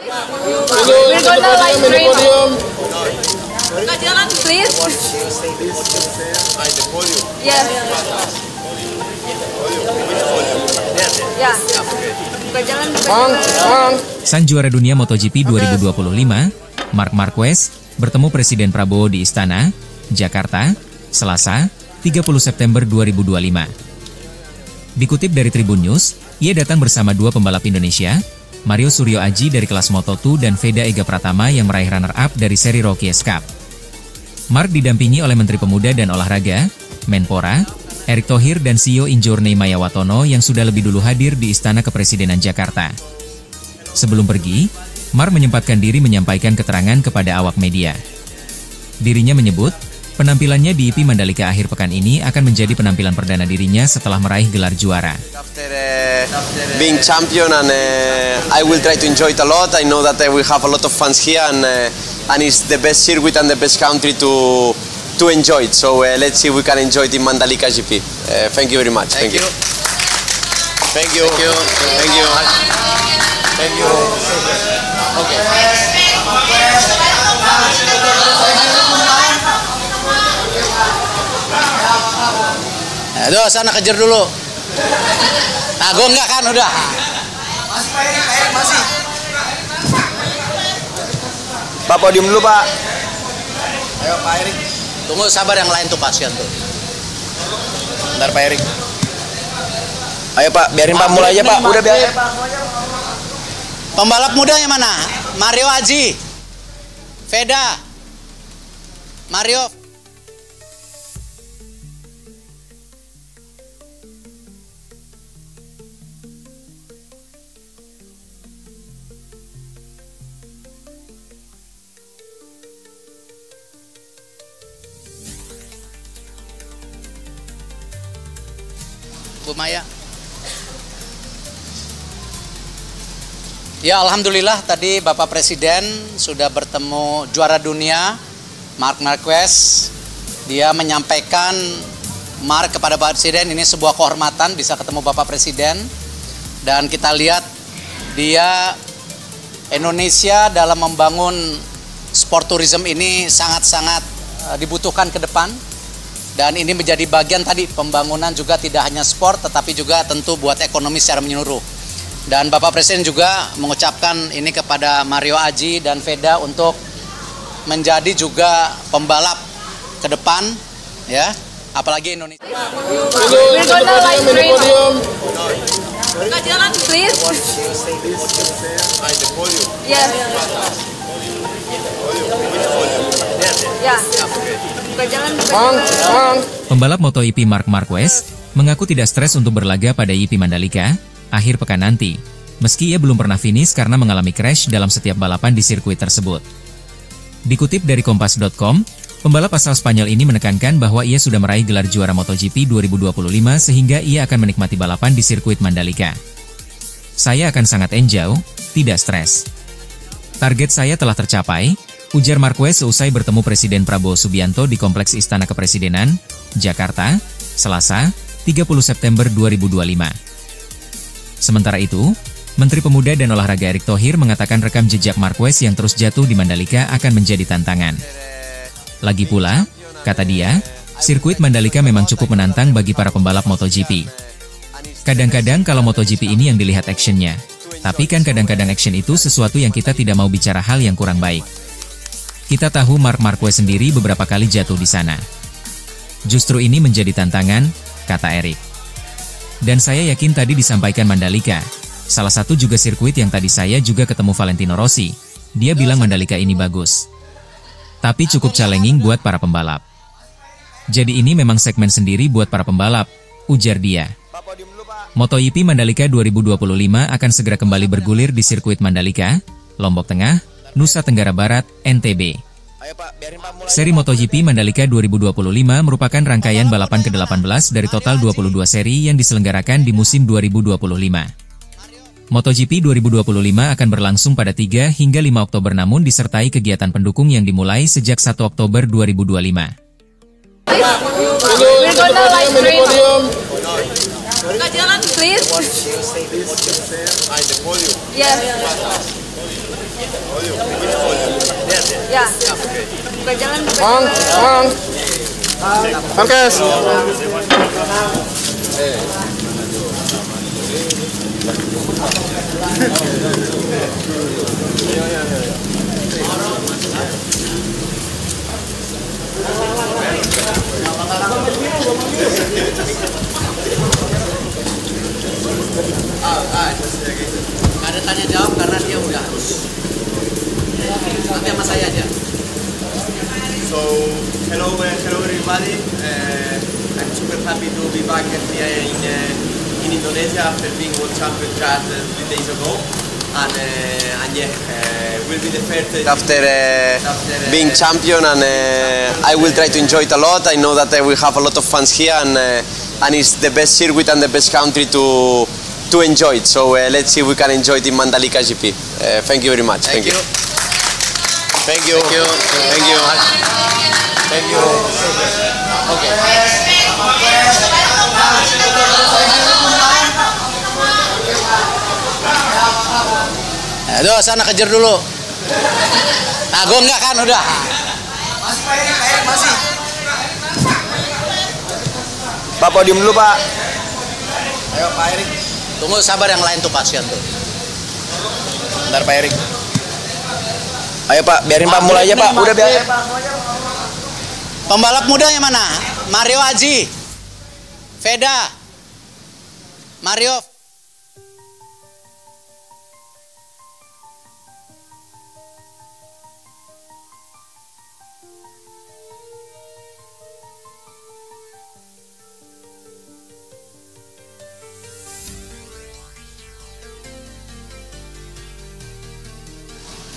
We're gonna live stream. Nggak jalan, please. Yes. Ya. Nggak jalan. Sang juara dunia MotoGP 2025, Marc Marquez, bertemu Presiden Prabowo di Istana, Jakarta, Selasa, 30 September 2025. Dikutip dari Tribun News, ia datang bersama dua pembalap Indonesia, Mario Suryo Aji dari kelas Moto2 dan Veda Ega Pratama yang meraih runner-up dari seri Rockies Cup. Marc didampingi oleh Menteri Pemuda dan Olahraga, Menpora, Erick Thohir dan CEO Injourney Maya Watono yang sudah lebih dulu hadir di Istana Kepresidenan Jakarta. Sebelum pergi, Marc menyempatkan diri menyampaikan keterangan kepada awak media. Dirinya menyebut, penampilannya di IP Mandalika akhir pekan ini akan menjadi penampilan perdana dirinya setelah meraih gelar juara. After being champion and I will try to enjoy it a lot. I know that we have a lot of fans here and it's the best circuit and the best country to enjoy it. So let's see if we can enjoy it in Mandalika GP. Thank you very much. Thank you. Thank you. Thank you. Thank you. Thank you. Okay. Aduh, sana kejar dulu. Nah, gue enggak kan, udah. Masih Pak Erik, masih. Pak, podium dulu, Pak. Ayo, Pak Erik. Tunggu, sabar yang lain tuh pasien tuh. Bentar, Pak Erik. Ayo, Pak, biarin Pak mulai aja, Pak. Udah biarin, Pak. Pembalap mudanya mana? Mario Aji. Veda. Mario. Bu Maya. Ya, alhamdulillah tadi Bapak Presiden sudah bertemu juara dunia Marc Marquez. Dia menyampaikan Marc kepada Bapak Presiden, ini sebuah kehormatan bisa ketemu Bapak Presiden. Dan kita lihat dia Indonesia dalam membangun sport tourism ini sangat-sangat dibutuhkan ke depan. Dan ini menjadi bagian tadi pembangunan juga tidak hanya sport tetapi juga tentu buat ekonomi secara menyeluruh. Dan Bapak Presiden juga mengucapkan ini kepada Mario Aji dan Veda untuk menjadi juga pembalap ke depan, ya, apalagi Indonesia. We're gonna live stream. Nggak jalan, please. Yes. Ya. Nggak jalan. Pembalap MotoGP Marc Marquez mengaku tidak stres untuk berlaga pada IP Mandalika akhir pekan nanti, meski ia belum pernah finish karena mengalami crash dalam setiap balapan di sirkuit tersebut. Dikutip dari Kompas.com, pembalap asal Spanyol ini menekankan bahwa ia sudah meraih gelar juara MotoGP 2025 sehingga ia akan menikmati balapan di sirkuit Mandalika. Saya akan sangat enjoy, tidak stres. Target saya telah tercapai, ujar Marquez seusai bertemu Presiden Prabowo Subianto di Kompleks Istana Kepresidenan, Jakarta, Selasa, 30 September 2025. Sementara itu, Menteri Pemuda dan Olahraga Erick Thohir mengatakan rekam jejak Marquez yang terus jatuh di Mandalika akan menjadi tantangan. Lagi pula, kata dia, sirkuit Mandalika memang cukup menantang bagi para pembalap MotoGP. Kadang-kadang kalau MotoGP ini yang dilihat actionnya, tapi kan kadang-kadang action itu sesuatu yang kita tidak mau bicara hal yang kurang baik. Kita tahu Marc Marquez sendiri beberapa kali jatuh di sana. Justru ini menjadi tantangan, kata Erick. Dan saya yakin tadi disampaikan Mandalika. Salah satu juga sirkuit yang tadi saya juga ketemu Valentino Rossi. Dia bilang Mandalika ini bagus. Tapi cukup challenging buat para pembalap. Jadi ini memang segmen sendiri buat para pembalap, ujar dia. MotoGP Mandalika 2025 akan segera kembali bergulir di sirkuit Mandalika, Lombok Tengah, Nusa Tenggara Barat, NTB. Seri MotoGP Mandalika 2025 merupakan rangkaian balapan ke-18 dari total 22 seri yang diselenggarakan di musim 2025. MotoGP 2025 akan berlangsung pada 3 hingga 5 Oktober namun disertai kegiatan pendukung yang dimulai sejak 1 Oktober 2025. We're gonna live stream. Nggak jalan, please. Yes. Ya. Buka jalan. Marquez. Nggak ada tanya jawab karena dia udah harus. Nanti sama saya aja. So, hello everybody. I'm super happy to be back here in Indonesia after being world champion just 3 days ago. And yeah, will be the first after being champion, and I will try to enjoy it a lot. I know that we have a lot of fans here, and it's the best circuit and the best country to enjoy it. So let's see if we can enjoy it in Mandalika GP. Thank you very much. Thank you. Thank you. Thank you. Thank you. Thank you. Oke. Aduh, sana kejar dulu. Nah, gue enggak kan udah. Masih. Pak, podium dulu, Pak. Ayo, Pak Erik. Tunggu, sabar, yang lain tuh kasihan tuh. Bentar, Pak Erik. Ayo, Pak, biarin Pak mulai aja, Pak. Udah biarin, Pak. Pembalap mudanya mana? Mario Aji, Veda, Mario.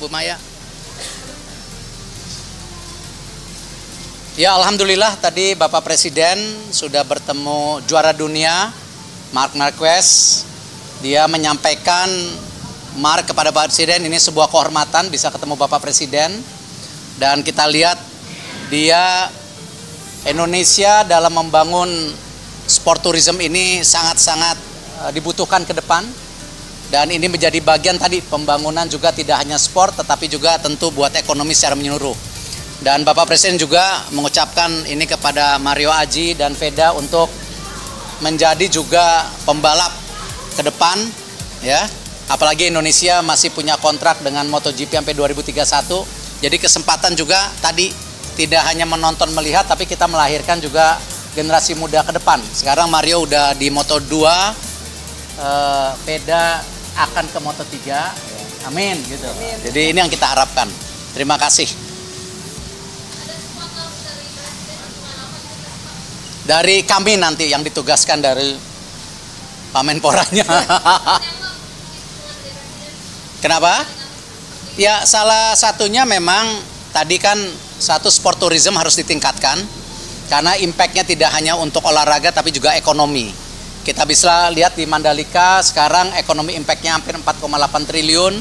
Bu Maya. Ya, alhamdulillah tadi Bapak Presiden sudah bertemu juara dunia Marc Marquez. Dia menyampaikan Marc kepada Bapak Presiden, ini sebuah kehormatan bisa ketemu Bapak Presiden. Dan kita lihat dia Indonesia dalam membangun sport tourism ini sangat-sangat dibutuhkan ke depan. Dan ini menjadi bagian tadi pembangunan juga tidak hanya sport tetapi juga tentu buat ekonomi secara menyeluruh. Dan Bapak Presiden juga mengucapkan ini kepada Mario Aji dan Veda untuk menjadi juga pembalap ke depan ya. Apalagi Indonesia masih punya kontrak dengan MotoGP sampai 2031. Jadi kesempatan juga tadi tidak hanya menonton melihat tapi kita melahirkan juga generasi muda ke depan. Sekarang Mario udah di Moto2, Veda akan ke Moto3, amin gitu. Amin. Jadi ini yang kita harapkan. Terima kasih. Dari kami nanti yang ditugaskan dari Pak Menporanya. Kenapa? Ya salah satunya memang tadi kan satu sport tourism harus ditingkatkan karena impactnya tidak hanya untuk olahraga tapi juga ekonomi. Kita bisa lihat di Mandalika sekarang ekonomi impactnya hampir 4,8 triliun,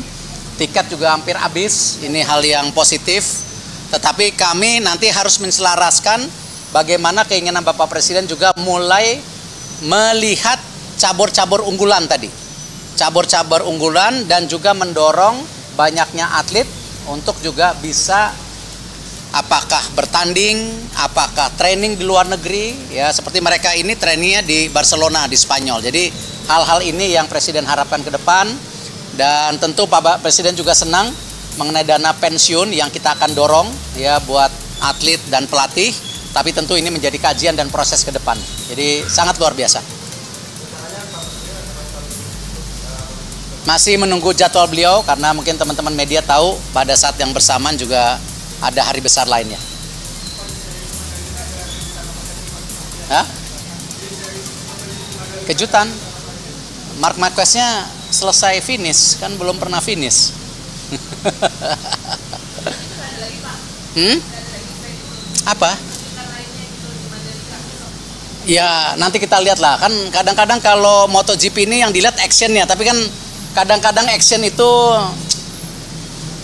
tiket juga hampir habis, ini hal yang positif. Tetapi kami nanti harus menselaraskan bagaimana keinginan Bapak Presiden juga mulai melihat cabur-cabur unggulan tadi. Cabur-cabur unggulan dan juga mendorong banyaknya atlet untuk juga bisa apakah bertanding, apakah training di luar negeri, ya seperti mereka ini trainingnya di Barcelona, di Spanyol. Jadi hal-hal ini yang Presiden harapkan ke depan dan tentu Pak Presiden juga senang mengenai dana pensiun yang kita akan dorong ya buat atlet dan pelatih. Tapi tentu ini menjadi kajian dan proses ke depan. Jadi sangat luar biasa. Masih menunggu jadwal beliau karena mungkin teman-teman media tahu pada saat yang bersamaan juga ada hari besar lainnya. Hah? Kejutan. Marc Marquez-nya selesai finish, kan belum pernah finish. Apa? Ya nanti kita lihat lah. Kan kadang-kadang kalau MotoGP ini yang dilihat actionnya, tapi kan kadang-kadang action itu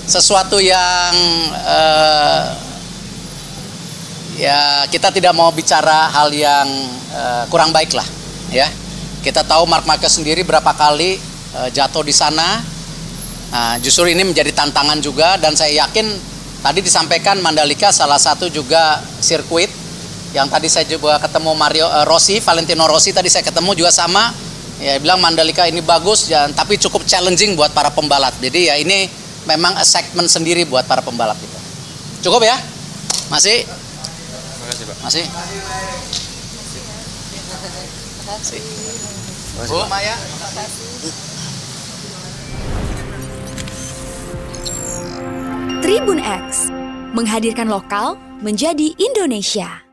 sesuatu yang ya kita tidak mau bicara hal yang kurang baik lah ya. Kita tahu Marc Marquez sendiri berapa kali jatuh di sana. Nah, justru ini menjadi tantangan juga dan saya yakin Tadi disampaikan Mandalika salah satu juga sirkuit yang tadi saya juga ketemu Valentino Rossi tadi saya ketemu juga sama. Ya bilang Mandalika ini bagus ya, tapi cukup challenging buat para pembalap. Jadi ya ini memang segmen sendiri buat para pembalap itu. Cukup ya? Masih? Terima kasih, Pak. Masih? Masih. Bu Maya. Tribun X menghadirkan lokal menjadi Indonesia.